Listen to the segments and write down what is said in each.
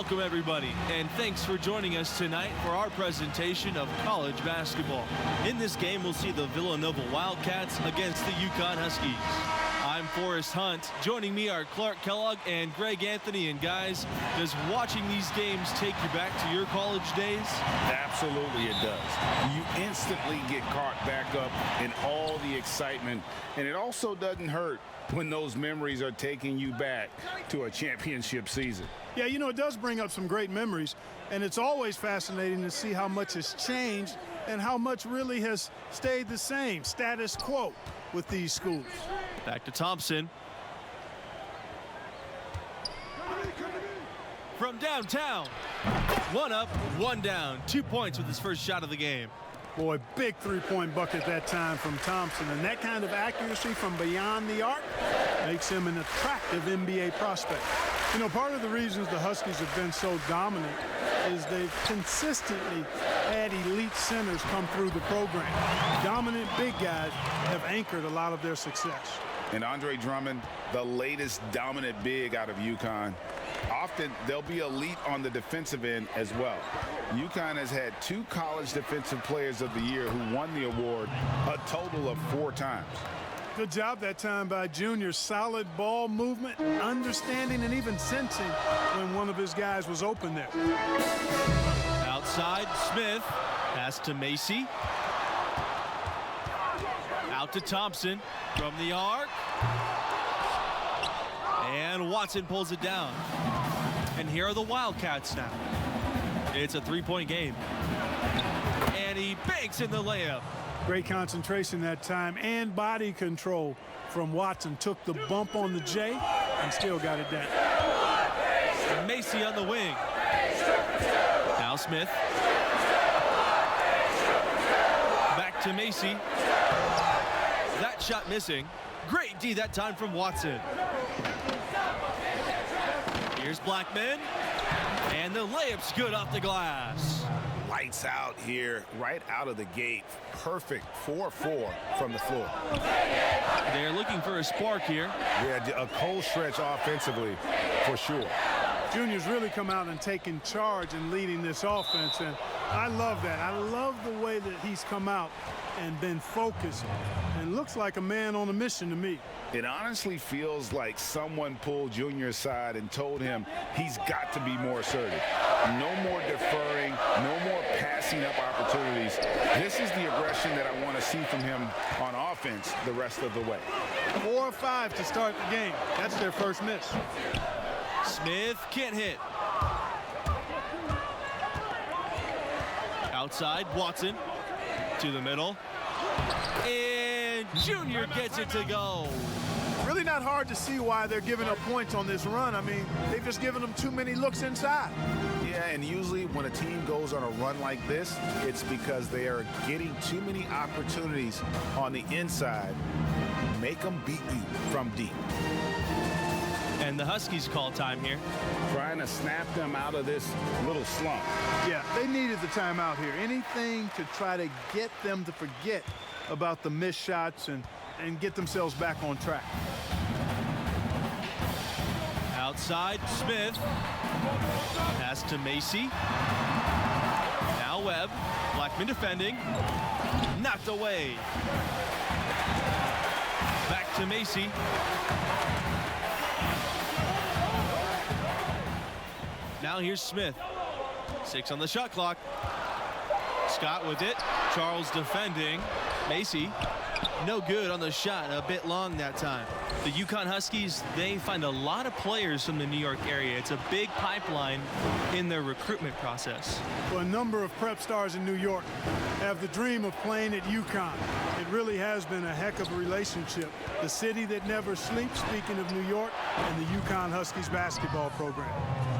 Welcome, everybody, and thanks for joining us tonight for our presentation of college basketball. In this game, we'll see the Villanova Wildcats against the UConn Huskies. I'm Forrest Hunt. Joining me are Clark Kellogg and Greg Anthony. And guys, does watching these games take you back to your college days? Absolutely it does. You instantly get caught back up in all the excitement, and it also doesn't hurt when those memories are taking you back to a championship season. Yeah, you know, it does bring up some great memories, and it's always fascinating to see how much has changed and how much really has stayed the same, status quo, with these schools. Back to Thompson. From downtown. One up, one down. 2 points with his first shot of the game. Boy, big three-point bucket that time from Thompson, and that kind of accuracy from beyond the arc makes him an attractive NBA prospect. You know, part of the reasons the Huskies have been so dominant is they've consistently had elite centers come through the program. Dominant big guys have anchored a lot of their success. And Andre Drummond, the latest dominant big out of UConn. Often they'll be elite on the defensive end as well. UConn has had 2 college defensive players of the year who won the award a total of 4 times. Good job that time by Junior. Solid ball movement, understanding, and even sensing when one of his guys was open there. Outside, Smith. Pass to Macy. Out to Thompson from the arc. And Watson pulls it down. And here are the Wildcats now. It's a 3-point game. And he banks in the layup. Great concentration that time and body control from Watson. Took the bump on the J and still got it down. Macy on the wing. Now Smith. Back to Macy. That shot missing. Great D that time from Watson. Here's Blackman. And the layup's good off the glass. Lights out here, right out of the gate. Perfect 4-4 from the floor. They're looking for a spark here. Yeah, a cold stretch offensively, for sure. Junior's really come out and taken charge and leading this offense, and I love that. I love the way that he's come out and been focused and looks like a man on a mission to me. It honestly feels like someone pulled Junior aside and told him he's got to be more assertive. No more deferring, no more passing up opportunities. This is the aggression that I want to see from him on offense the rest of the way. 4 or 5 to start the game. That's their first miss. Smith can't hit. Outside, Watson to the middle. And Junior gets it to go. Really not hard to see why they're giving up points on this run. I mean, they've just given them too many looks inside. Yeah, and usually when a team goes on a run like this, it's because they are getting too many opportunities on the inside. Make them beat you from deep. And the Huskies call time here. Trying to snap them out of this little slump. Yeah, they needed the timeout here. Anything to try to get them to forget about the missed shots and get themselves back on track. Outside, Smith. Pass to Macy. Now Webb. Blackman defending. Knocked away. Back to Macy. Now here's Smith. 6 on the shot clock. Scott with it. Charles defending. Macy, no good on the shot. A bit long that time. The UConn Huskies, they find a lot of players from the New York area. It's a big pipeline in their recruitment process. Well, a number of prep stars in New York have the dream of playing at UConn. It really has been a heck of a relationship. The city that never sleeps, speaking of New York, and the UConn Huskies basketball program.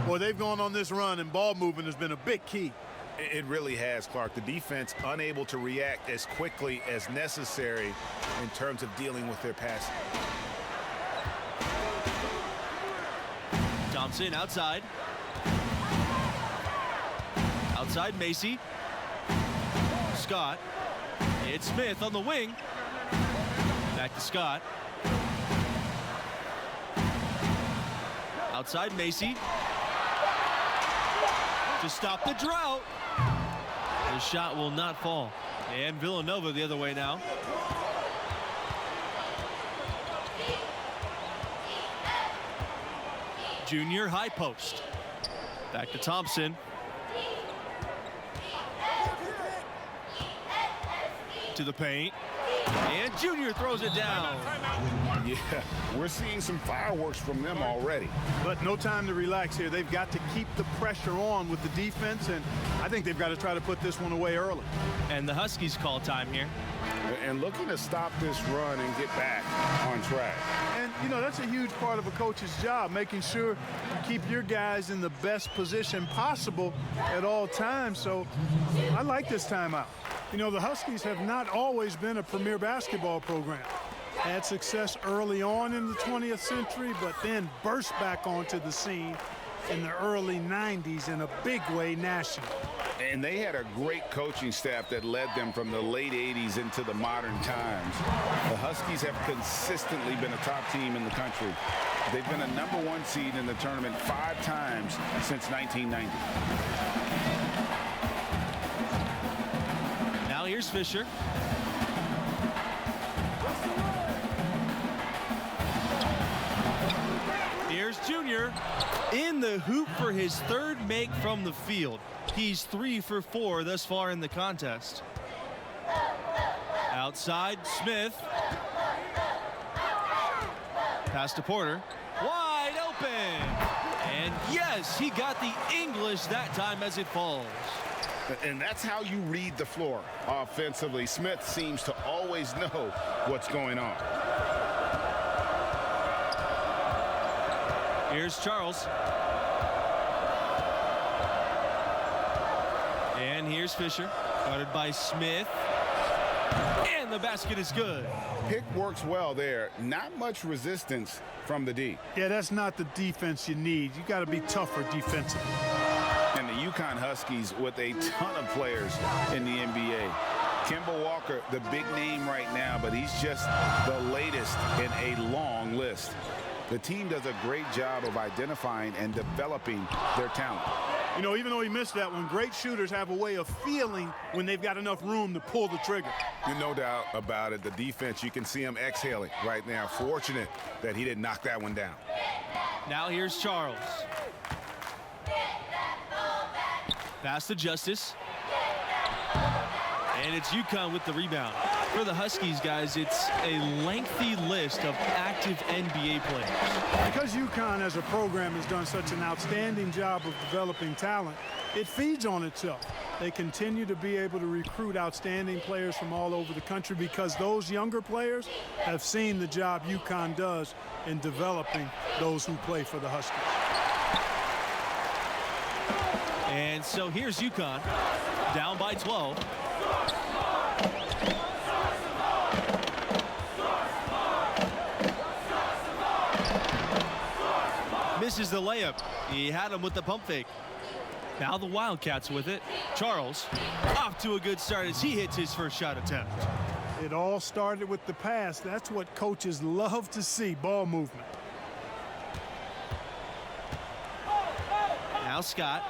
Boy, they've gone on this run, and ball movement has been a big key. It really has, Clark. The defense unable to react as quickly as necessary in terms of dealing with their passing. Thompson outside. Outside Macy. Scott. It's Smith on the wing. Back to Scott. Outside Macy. to stop the drought. The shot will not fall. And Villanova the other way now. Junior high post. Back to Thompson. To the paint. And Junior throws it down. Yeah, we're seeing some fireworks from them already. But no time to relax here. They've got to keep the pressure on with the defense, and I think they've got to try to put this one away early. And the Huskies call time here. And looking to stop this run and get back on track. And, you know, that's a huge part of a coach's job, making sure you keep your guys in the best position possible at all times. So I like this timeout. You know, the Huskies have not always been a premier basketball program. Had success early on in the 20th century, but then burst back onto the scene in the early 90s in a big way nationally. And they had a great coaching staff that led them from the late 80s into the modern times. The Huskies have consistently been a top team in the country. They've been a #1 seed in the tournament 5 times since 1990. Now here's Fisher. Here's Junior in the hoop for his 3rd make from the field. He's 3 for 4 thus far in the contest. Outside, Smith. Pass to Porter. Wide open. And yes, he got the English that time as it falls. And that's how you read the floor offensively. Smith seems to always know what's going on. Here's Charles. And here's Fisher, guarded by Smith. And the basket is good. Pick works well there. Not much resistance from the D. Yeah, that's not the defense you need. You got to be tougher defensively. And the UConn Huskies with a ton of players in the NBA. Kemba Walker, the big name right now, but he's just the latest in a long list. The team does a great job of identifying and developing their talent. You know, even though he missed that one, great shooters have a way of feeling when they've got enough room to pull the trigger. No doubt about it. The defense, you can see him exhaling right now. Fortunate that he didn't knock that one down. Now here's Charles. Pass to Justice. And it's UConn with the rebound. For the Huskies, guys, it's a lengthy list of active NBA players. Because UConn as a program has done such an outstanding job of developing talent, it feeds on itself. They continue to be able to recruit outstanding players from all over the country because those younger players have seen the job UConn does in developing those who play for the Huskies. And so here's UConn, down by 12. Misses the layup. He had him with the pump fake. Now the Wildcats with it. Charles off to a good start as he hits his first shot attempt. It all started with the pass. That's what coaches love to see, ball movement. Now Scott.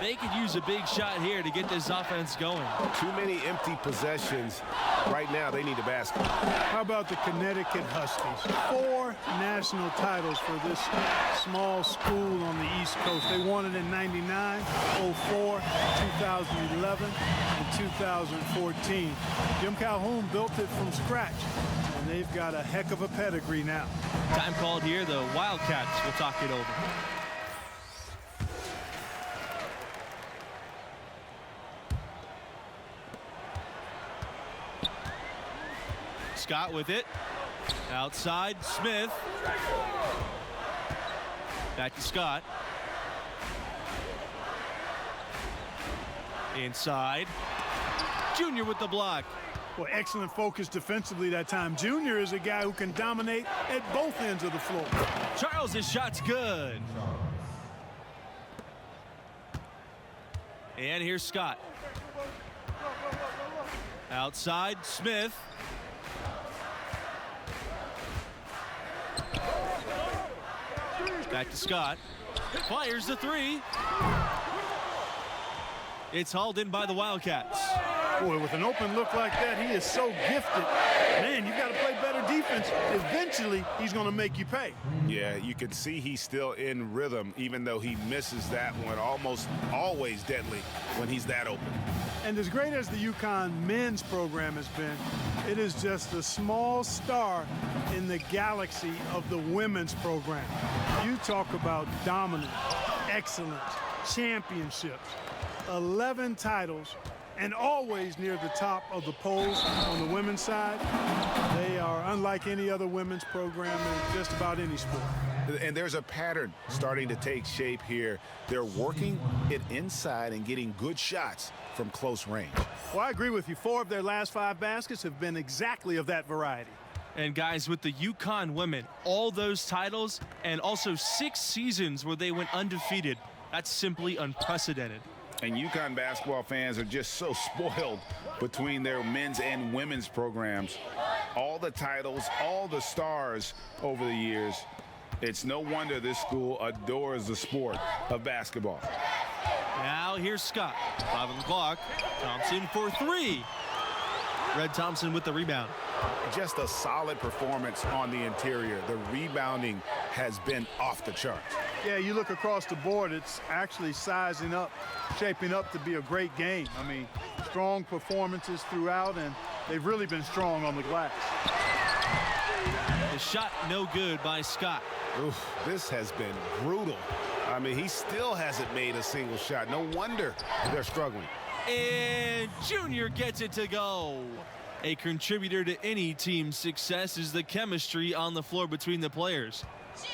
They could use a big shot here to get this offense going. Too many empty possessions. Right now, they need a basket. How about the Connecticut Huskies? 4 national titles for this small school on the East Coast. They won it in 99, 04, 2011, and 2014. Jim Calhoun built it from scratch, and they've got a heck of a pedigree now. Time called here. The Wildcats will talk it over. Scott with it. Outside, Smith. Back to Scott. Inside. Junior with the block. Well, excellent focus defensively that time. Junior is a guy who can dominate at both ends of the floor. Charles' shot's good. And here's Scott. Outside, Smith. Back to Scott. Fires the 3. It's hauled in by the Wildcats. Boy, with an open look like that, he is so gifted. Man, you've got to play better defense. Eventually, he's going to make you pay. Yeah, you can see he's still in rhythm, even though he misses that one. Almost always deadly when he's that open. And as great as the UConn men's program has been, it is just a small star in the galaxy of the women's program. You talk about dominant, excellent, championships, 11 titles, and always near the top of the polls on the women's side. They are unlike any other women's program in just about any sport. And there's a pattern starting to take shape here. They're working it inside and getting good shots from close range. Well, I agree with you. 4 of their last 5 baskets have been exactly of that variety. And guys, with the UConn women, all those titles and also 6 seasons where they went undefeated, that's simply unprecedented. And UConn basketball fans are just so spoiled between their men's and women's programs. All the titles, all the stars over the years. It's no wonder this school adores the sport of basketball. Now here's Scott. 5 on the clock. Thompson for 3. Red Thompson with the rebound. Just a solid performance on the interior. The rebounding has been off the charts. Yeah, you look across the board, it's actually sizing up, shaping up to be a great game. I mean, strong performances throughout, and they've really been strong on the glass. The shot no good by Scott. Oof, this has been brutal. I mean, he still hasn't made a single shot. No wonder they're struggling. And Junior gets it to go. A contributor to any team's success is the chemistry on the floor between the players.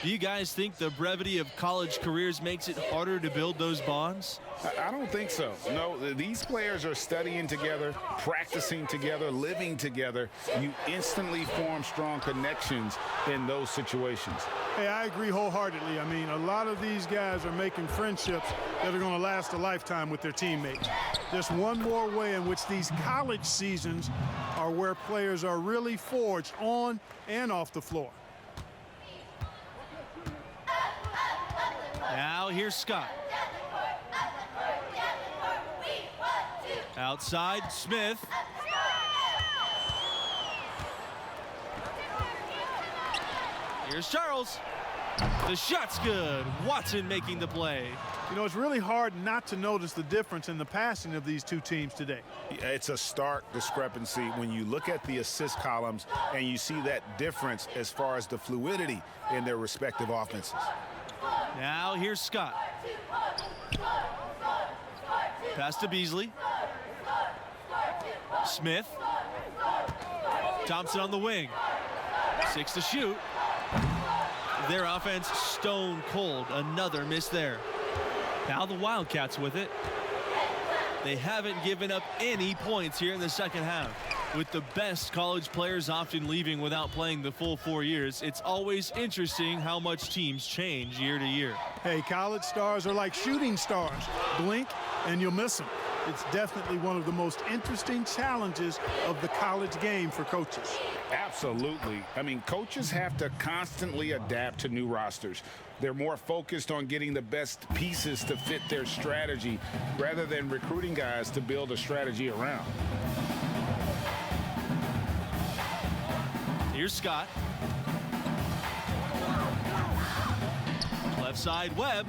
Do you guys think the brevity of college careers makes it harder to build those bonds? I don't think so. No, these players are studying together, practicing together, living together. You instantly form strong connections in those situations. Hey, I agree wholeheartedly. I mean, a lot of these guys are making friendships that are going to last a lifetime with their teammates. Just one more way in which these college seasons are where players are really forged on and off the floor. Now here's Scott. Outside, Smith. Here's Charles. The shot's good. Watson making the play. You know, it's really hard not to notice the difference in the passing of these two teams today. It's a stark discrepancy when you look at the assist columns and you see that difference as far as the fluidity in their respective offenses. Now here's Scott. Pass to Beasley. Smith. Thompson on the wing. 6 to shoot. Their offense stone cold. Another miss there. Now the Wildcats with it. They haven't given up any points here in the second half. With the best college players often leaving without playing the full 4 years, it's always interesting how much teams change year to year. Hey, college stars are like shooting stars. Blink and you'll miss them. It's definitely one of the most interesting challenges of the college game for coaches. Absolutely. I mean, coaches have to constantly adapt to new rosters. They're more focused on getting the best pieces to fit their strategy rather than recruiting guys to build a strategy around. Here's Scott. Left side, Webb.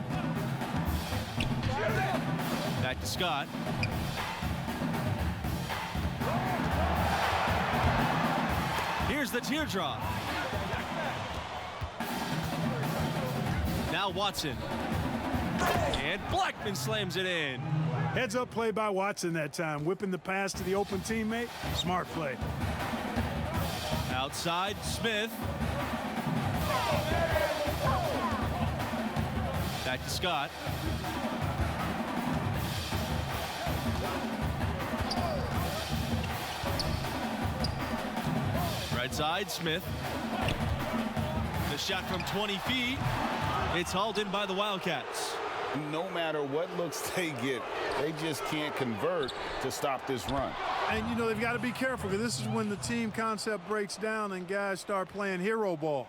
Back to Scott. Here's the teardrop. Now Watson. And Blackman slams it in. Heads up play by Watson that time, whipping the pass to the open teammate. Smart play. Outside, Smith. Back to Scott. Right side, Smith. The shot from 20 feet. It's hauled in by the Wildcats. No matter what looks they get, they just can't convert to stop this run. And, you know, they've got to be careful because this is when the team concept breaks down and guys start playing hero ball.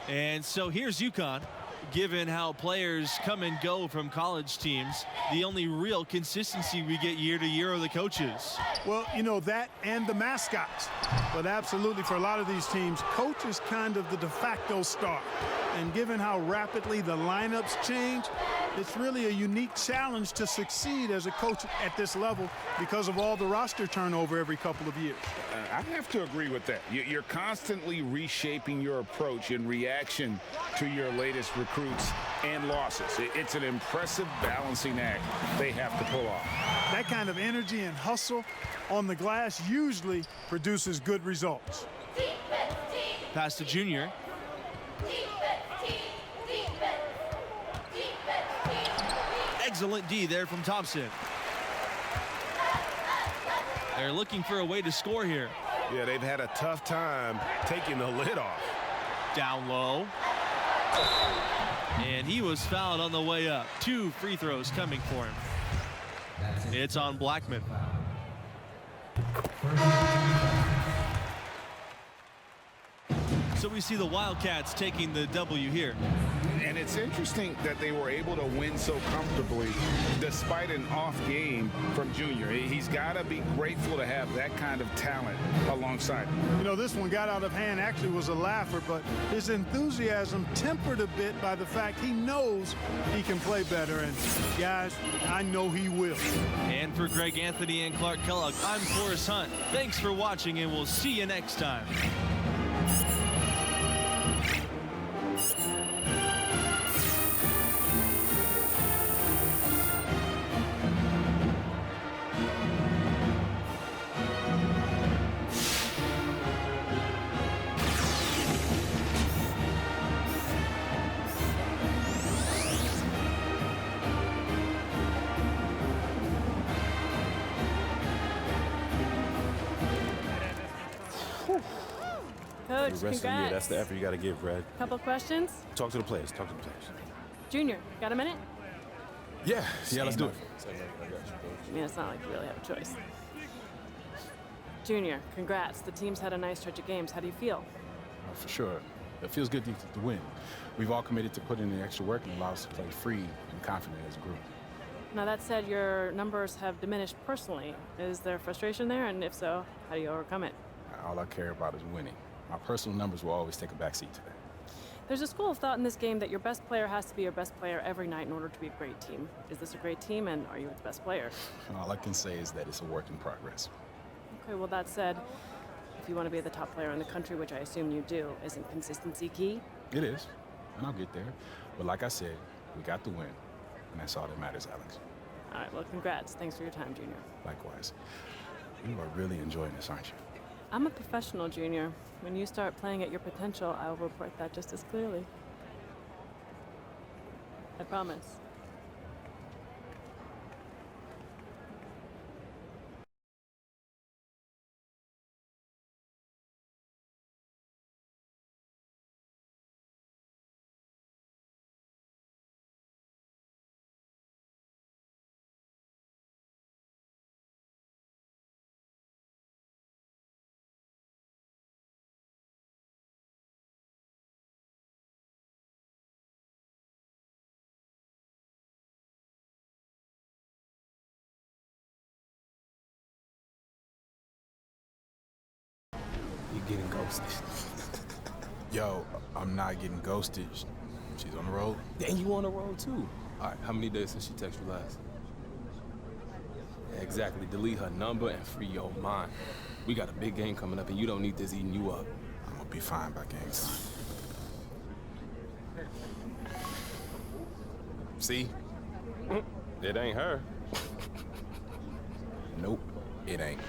And so here's UConn. Given how players come and go from college teams, the only real consistency we get year to year are the coaches. Well, you know, that and the mascots. But absolutely, for a lot of these teams, coach is kind of the de facto star. And given how rapidly the lineups change, it's really a unique challenge to succeed as a coach at this level because of all the roster turnover every couple of years. I have to agree with that. You're constantly reshaping your approach in reaction to your latest recruits and losses. It's an impressive balancing act they have to pull off. That kind of energy and hustle on the glass usually produces good results. Pass to Junior. Excellent D there from Thompson. They're looking for a way to score here. Yeah, they've had a tough time taking the lid off. Down low. And he was fouled on the way up. 2 free throws coming for him. It's on Blackman. So we see the Wildcats taking the W here. And it's interesting that they were able to win so comfortably despite an off game from Junior. He's got to be grateful to have that kind of talent alongside him. You know, this one got out of hand, actually was a laugher, but his enthusiasm tempered a bit by the fact he knows he can play better. And guys, I know he will. And for Greg Anthony and Clark Kellogg, I'm Forrest Hunt. Thanks for watching, and we'll see you next time. Coach, The rest of the year, that's the effort you got to give, Red. Couple questions? Talk to the players. Talk to the players. Junior, got a minute? Yeah, let's do it. I mean, it's not like you really have a choice. Junior, congrats. The team's had a nice stretch of games. How do you feel? For sure. It feels good to win. We've all committed to put in the extra work and allow us to play free and confident as a group. Now, that said, your numbers have diminished personally. Is there frustration there? And if so, how do you overcome it? All I care about is winning. My personal numbers will always take a backseat to that. There's a school of thought in this game that your best player has to be your best player every night in order to be a great team. Is this a great team, and are you its best player? All I can say is that it's a work in progress. Okay, well, that said, if you want to be the top player in the country, which I assume you do, isn't consistency key? It is, and I'll get there. But like I said, we got the win, and that's all that matters, Alex. All right, well, congrats. Thanks for your time, Junior. Likewise. You are really enjoying this, aren't you? I'm a professional, Junior. When you start playing at your potential, I'll report that just as clearly. I promise. You're getting ghosted. Yo, I'm not getting ghosted. She's on the road. And you on the road too. All right, how many days since she texted you last? Exactly, delete her number and free your mind. We got a big game coming up and you don't need this eating you up. I'm gonna be fine by game time. See? It ain't her. Nope, it ain't.